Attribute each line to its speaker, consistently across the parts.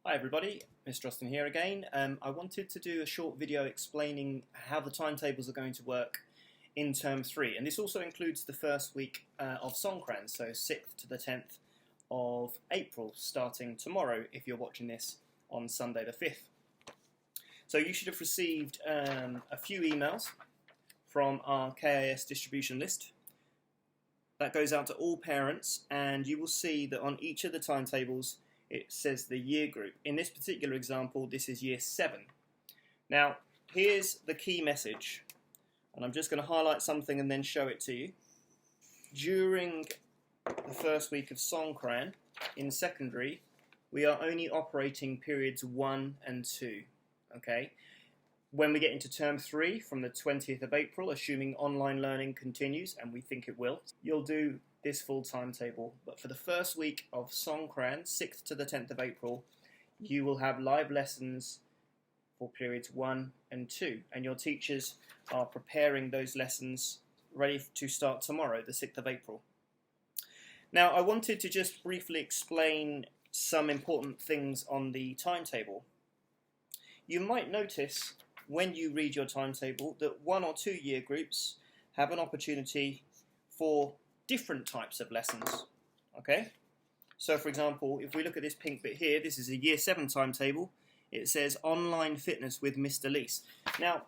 Speaker 1: Hi everybody, Mr. Austin here again. I wanted to do a short video explaining how the timetables are going to work in term 3, and this also includes the first week of Songkran, so 6th to the 10th of April, starting tomorrow if you're watching this on Sunday the 5th. So you should have received a few emails from our KIS distribution list. That goes out to all parents, and you will see that on each of the timetables it says the year group. In this particular example, this is year 7. Now, here's the key message, and I'm just going to highlight something and then show it to you. During the first week of Songkran in secondary, we are only operating periods 1 and 2. Okay? When we get into term 3, from the 20th of April, assuming online learning continues, and we think it will, you'll do this full timetable. But for the first week of Songkran, 6th to the 10th of April, you will have live lessons for periods 1 and 2, and your teachers are preparing those lessons ready to start tomorrow, the 6th of April. Now, I wanted to just briefly explain some important things on the timetable. You might notice when you read your timetable that 1 or 2 year groups have an opportunity for different types of lessons. Okay, so for example, if we look at this pink bit here, this is a year 7 timetable. It says online fitness with Mr. Lease. Now,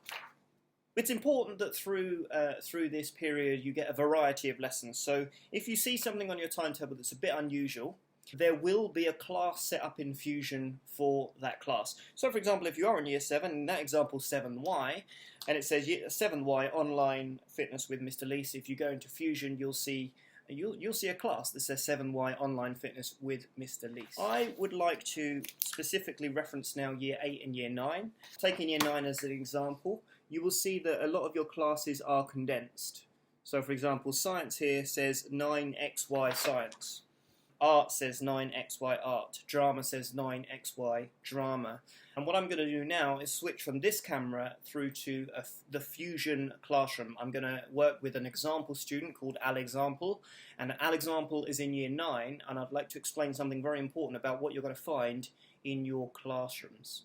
Speaker 1: it's important that through this period you get a variety of lessons. So if you see something on your timetable that's a bit unusual, there will be a class set up in Fusion for that class. So for example, if you are in year 7, in that example 7Y, and it says 7Y online fitness with Mr. Lease, if you go into Fusion, you'll see a class that says 7Y online fitness with Mr. Lease. I would like to specifically reference now year 8 and year 9. Taking year 9 as an example, you will see that a lot of your classes are condensed. So for example, science here says 9XY science. Art says 9XY art. Drama says 9XY drama. And what I'm going to do now is switch from this camera through to the Fusion classroom. I'm going to work with an example student called Alexample, and Alexample is in year 9, and I'd like to explain something very important about what you're going to find in your classrooms.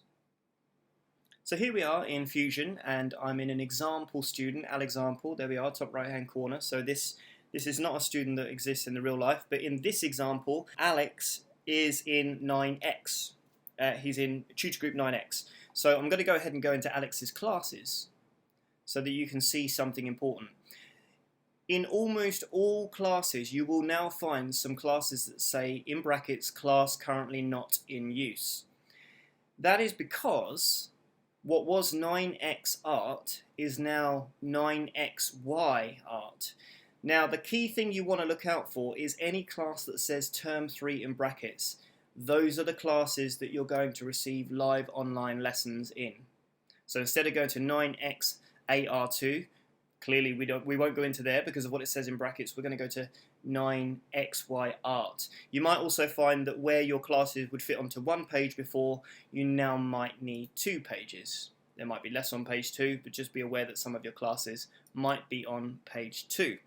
Speaker 1: So here we are in Fusion, and I'm in an example student, Alexample. There we are, top right hand corner. So this is not a student that exists in the real life, but in this example, Alex is in 9X. He's in tutor group 9X. So I'm going to go ahead and go into Alex's classes so that you can see something important. In almost all classes, you will now find some classes that say, in brackets, class currently not in use. That is because what was 9X art is now 9XY art. Now, the key thing you want to look out for is any class that says term 3 in brackets. Those are the classes that you're going to receive live online lessons in. So instead of going to 9X AR2, clearly we won't go into there because of what it says in brackets. We're going to go to 9XY art. You might also find that where your classes would fit onto 1 page before, you now might need 2 pages. There might be less on page 2, but just be aware that some of your classes might be on page 2.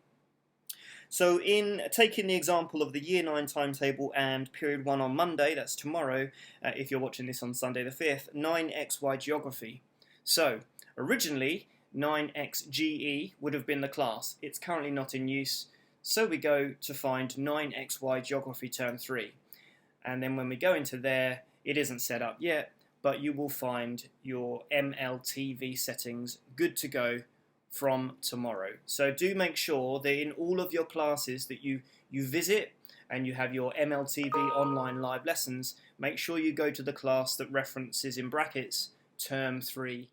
Speaker 1: So in taking the example of the year 9 timetable and period 1 on Monday, that's tomorrow, if you're watching this on Sunday the 5th, 9XY geography. So originally 9XGE would have been the class. It's currently not in use, so we go to find 9XY geography term 3. And then when we go into there, it isn't set up yet, but you will find your MLTV settings good to go from tomorrow. So do make sure that in all of your classes that you visit and you have your MLTV online live lessons, make sure you go to the class that references in brackets term 3.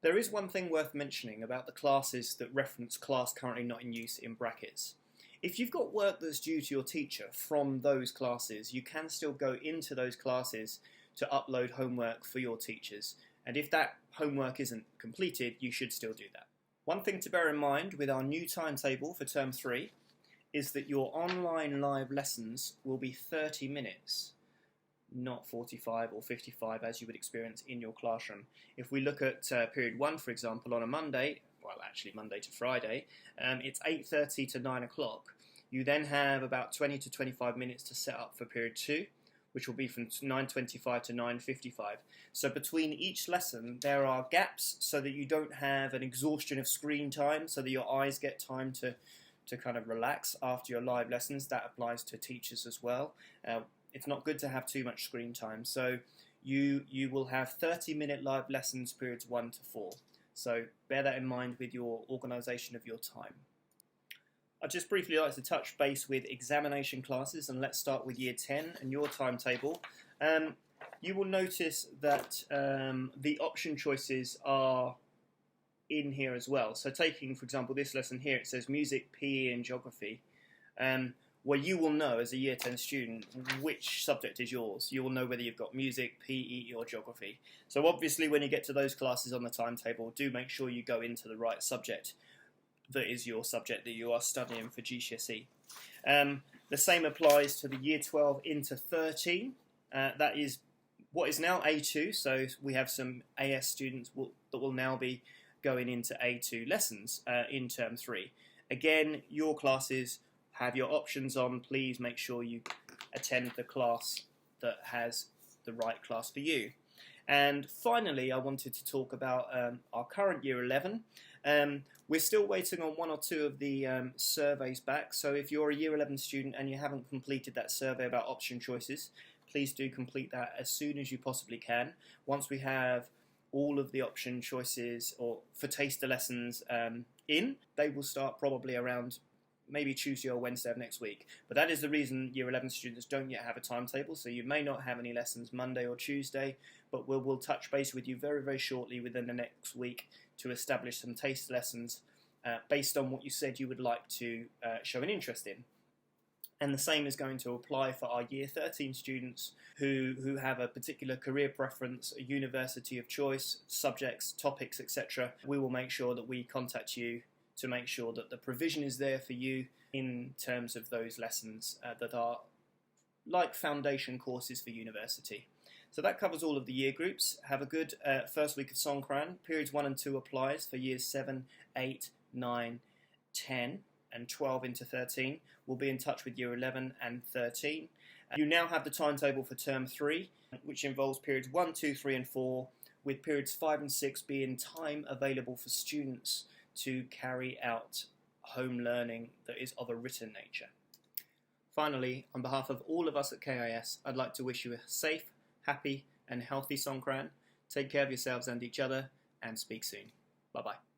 Speaker 1: There is one thing worth mentioning about the classes that reference class currently not in use in brackets. If you've got work that's due to your teacher from those classes, you can still go into those classes to upload homework for your teachers. And if that homework isn't completed, you should still do that. One thing to bear in mind with our new timetable for term 3 is that your online live lessons will be 30 minutes, not 45 or 55 as you would experience in your classroom. If we look at period 1, for example, on a Monday, well actually Monday to Friday, it's 8:30 to 9 o'clock. You then have about 20 to 25 minutes to set up for period 2, which will be from 9:25 to 9:55. So between each lesson there are gaps so that you don't have an exhaustion of screen time, so that your eyes get time to kind of relax after your live lessons. That applies to teachers as well. It's not good to have too much screen time. So you will have 30-minute live lessons periods 1 to 4. So bear that in mind with your organisation of your time. I'd just briefly like to touch base with examination classes, and let's start with Year 10 and your timetable. You will notice that the option choices are in here as well. So taking, for example, this lesson here, it says music, PE and geography, where you will know as a Year 10 student which subject is yours. You will know whether you've got music, PE or geography. So obviously when you get to those classes on the timetable, do make sure you go into the right subject that is your subject that you are studying for GCSE. The same applies to the Year 12 into 13. That is what is now A2, so we have some AS students that will now be going into A2 lessons in Term 3. Again, your classes have your options on. Please make sure you attend the class that has the right class for you. And finally, I wanted to talk about our current Year 11. We're still waiting on 1 or 2 of the surveys back, so if you're a Year 11 student and you haven't completed that survey about option choices, please do complete that as soon as you possibly can. Once we have all of the option choices or for taster lessons in, they will start probably around maybe Tuesday or Wednesday of next week. But that is the reason Year 11 students don't yet have a timetable, so you may not have any lessons Monday or Tuesday, but we'll touch base with you very, very shortly within the next week to establish some taste lessons based on what you said you would like to show an interest in. And the same is going to apply for our Year 13 students who have a particular career preference, a university of choice, subjects, topics, etc. We will make sure that we contact you to make sure that the provision is there for you in terms of those lessons that are like foundation courses for university. So that covers all of the year groups. Have a good first week of Songkran. Periods 1 and 2 applies for Years 7, 8, 9, 10 and 12 into 13. We'll be in touch with Year 11 and 13. You now have the timetable for Term 3, which involves periods 1, 2, 3 and 4, with periods 5 and 6 being time available for students to carry out home learning that is of a written nature. Finally, on behalf of all of us at KIS, I'd like to wish you a safe, happy and healthy Songkran. Take care of yourselves and each other, and speak soon. Bye-bye.